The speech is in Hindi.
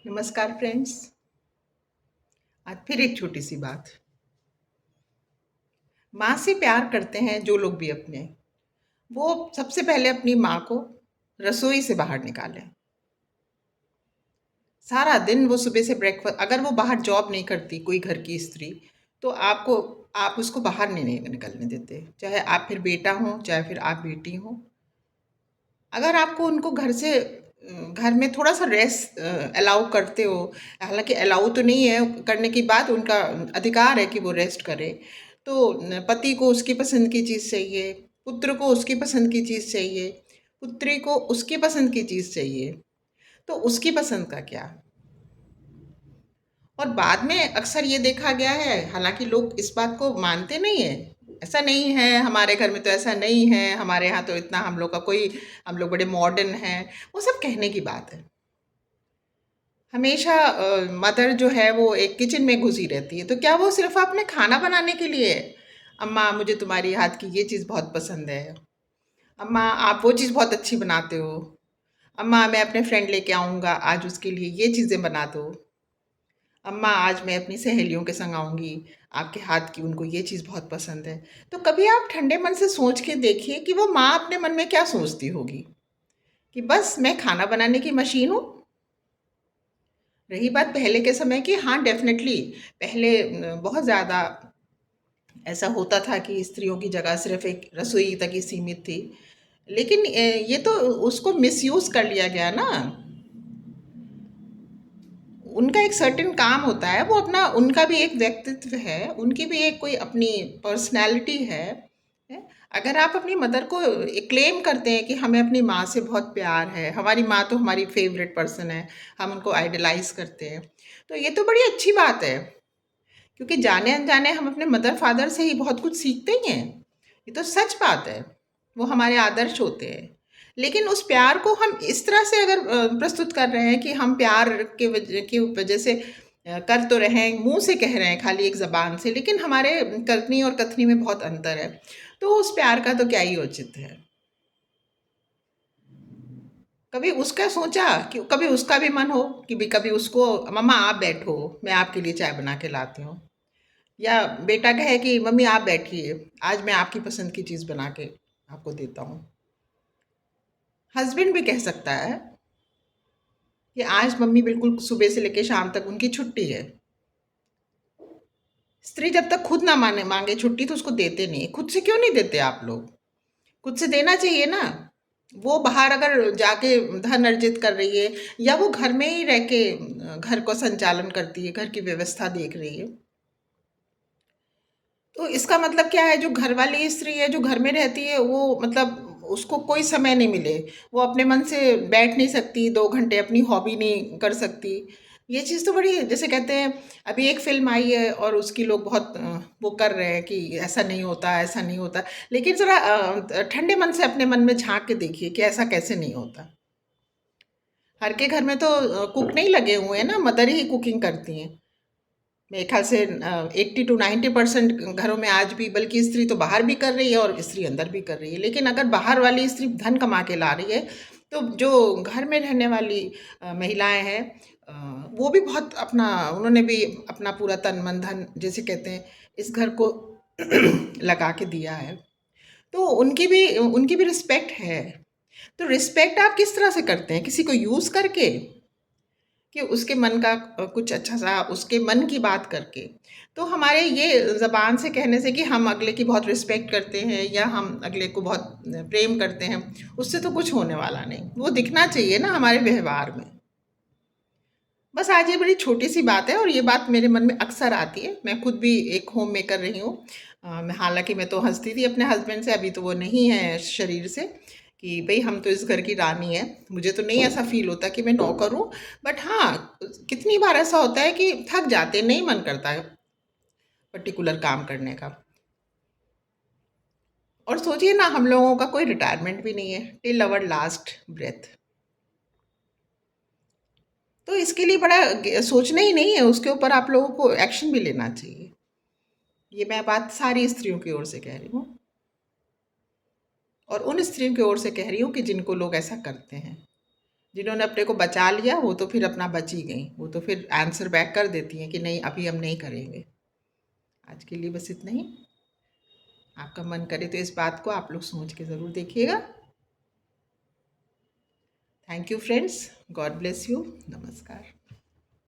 नमस्कार फ्रेंड्स। आज फिर एक छोटी सी बात। माँ से प्यार करते हैं जो लोग भी अपने, वो सबसे पहले अपनी माँ को रसोई से बाहर निकालें। सारा दिन वो सुबह से ब्रेकफास्ट, अगर वो बाहर जॉब नहीं करती कोई घर की स्त्री, तो आप उसको बाहर नहीं निकलने देते, चाहे आप फिर बेटा हो चाहे फिर आप बेटी हो। अगर आपको उनको घर में थोड़ा सा रेस्ट अलाउ करते हो, हालांकि अलाउ तो नहीं है करने की बात, उनका अधिकार है कि वो रेस्ट करे, तो पति को उसकी पसंद की चीज़ चाहिए, पुत्र को उसकी पसंद की चीज़ चाहिए, पुत्री को उसकी पसंद की चीज़ चाहिए, तो उसकी पसंद का क्या। और बाद में अक्सर ये देखा गया है, हालांकि लोग इस बात को मानते नहीं है, ऐसा नहीं है हमारे घर में तो ऐसा नहीं है, हमारे यहाँ तो इतना हम लोग बड़े मॉडर्न हैं, वो सब कहने की बात है। हमेशा मदर जो है वो एक किचन में घुसी रहती है, तो क्या वो सिर्फ अपने खाना बनाने के लिए है? अम्मा मुझे तुम्हारी हाथ की ये चीज़ बहुत पसंद है, अम्मा आप वो चीज़ बहुत अच्छी बनाते हो, अम्मा मैं अपने फ्रेंड लेके आऊँगा आज उसके लिए ये चीज़ें बना दो, अम्मा आज मैं अपनी सहेलियों के संग आऊँगी, आपके हाथ की उनको ये चीज़ बहुत पसंद है। तो कभी आप ठंडे मन से सोच के देखिए कि वो माँ अपने मन में क्या सोचती होगी, कि बस मैं खाना बनाने की मशीन हूँ। रही बात पहले के समय की, हाँ डेफिनेटली पहले बहुत ज़्यादा ऐसा होता था कि स्त्रियों की जगह सिर्फ एक रसोई तक ही सीमित थी, लेकिन ये तो उसको मिसयूज़ कर लिया गया ना। उनका एक सर्टेन काम होता है, वो अपना उनका भी एक व्यक्तित्व है, उनकी भी एक कोई अपनी पर्सनैलिटी है। अगर आप अपनी मदर को क्लेम करते हैं कि हमें अपनी माँ से बहुत प्यार है, हमारी माँ तो हमारी फेवरेट पर्सन है, हम उनको आइडलाइज करते हैं, तो ये तो बड़ी अच्छी बात है, क्योंकि जाने अनजाने हम अपने मदर फादर से ही बहुत कुछ सीखते ही हैं। ये तो सच बात है, वो हमारे आदर्श होते हैं। लेकिन उस प्यार को हम इस तरह से अगर प्रस्तुत कर रहे हैं कि हम प्यार की वजह से कर तो रहे हैं, मुंह से कह रहे हैं खाली एक ज़बान से, लेकिन हमारे करनी और कथनी में बहुत अंतर है। तो उस प्यार का तो क्या ही औचित्य है। कभी उसका सोचा कि कभी उसका भी मन हो कि भी कभी उसको, मम्मा आप बैठो मैं आपके लिए चाय बना के लाती हूँ, या बेटा कहे कि मम्मी आप बैठिए आज मैं आपकी पसंद की चीज़ बना के आपको देता हूँ। हस्बैंड भी कह सकता है कि आज मम्मी बिल्कुल सुबह से लेकर शाम तक उनकी छुट्टी है। स्त्री जब तक खुद ना माने मांगे छुट्टी तो उसको देते नहीं। खुद से क्यों नहीं देते आप लोग? खुद से देना चाहिए ना। वो बाहर अगर जाके धन अर्जित कर रही है, या वो घर में ही रह के घर को संचालन करती है, घर की व्यवस्था देख रही है, तो इसका मतलब क्या है, जो घर वाली स्त्री है जो घर में रहती है, वो मतलब उसको कोई समय नहीं मिले, वो अपने मन से बैठ नहीं सकती, 2 घंटे अपनी हॉबी नहीं कर सकती। ये चीज़ तो बड़ी, जैसे कहते हैं, अभी एक फिल्म आई है और उसकी लोग बहुत वो कर रहे हैं कि ऐसा नहीं होता ऐसा नहीं होता, लेकिन ज़रा ठंडे मन से अपने मन में झांक के देखिए कि ऐसा कैसे नहीं होता। हर के घर में तो कुक नहीं लगे हुए हैं ना, मदर ही कुकिंग करती हैं। मेरे ख्याल से 80 to 90% घरों में आज भी, बल्कि स्त्री तो बाहर भी कर रही है और स्त्री अंदर भी कर रही है, लेकिन अगर बाहर वाली स्त्री धन कमा के ला रही है, तो जो घर में रहने वाली महिलाएं हैं, अ, वो भी बहुत अपना, उन्होंने भी अपना पूरा तन मन धन, जैसे कहते हैं, इस घर को लगा के दिया है, तो उनकी भी रिस्पेक्ट है। तो रिस्पेक्ट आप किस तरह से करते हैं? किसी को यूज़ करके, कि उसके मन का कुछ अच्छा सा उसके मन की बात करके। तो हमारे ये ज़बान से कहने से कि हम अगले की बहुत रिस्पेक्ट करते हैं या हम अगले को बहुत प्रेम करते हैं, उससे तो कुछ होने वाला नहीं। वो दिखना चाहिए ना हमारे व्यवहार में। बस आज ये बड़ी छोटी सी बात है और ये बात मेरे मन में अक्सर आती है। मैं खुद भी एक होम मेकर रही हूँ। मैं, हालाँकि मैं तो हँसती थी अपने हस्बैंड से, अभी तो वो नहीं है शरीर से, कि भई हम तो इस घर की रानी हैं। मुझे तो नहीं ऐसा फ़ील होता कि मैं नौकर हूँ, बट हाँ, कितनी बार ऐसा होता है कि थक जाते हैं, नहीं मन करता है पर्टिकुलर काम करने का। और सोचिए ना, हम लोगों का कोई रिटायरमेंट भी नहीं है, टिल आवर लास्ट ब्रेथ। तो इसके लिए बड़ा सोचना ही नहीं है, उसके ऊपर आप लोगों को एक्शन भी लेना चाहिए। ये मैं बात सारी स्त्रियों की ओर से कह रही हूँ, और उन स्त्रियों की ओर से कह रही हूँ कि जिनको लोग ऐसा करते हैं। जिन्होंने अपने को बचा लिया वो तो फिर अपना बच ही गई, वो तो फिर आंसर बैक कर देती हैं कि नहीं अभी हम नहीं करेंगे। आज के लिए बस इतना ही। आपका मन करे तो इस बात को आप लोग सोच के ज़रूर देखिएगा। Thank you friends, God bless you, नमस्कार।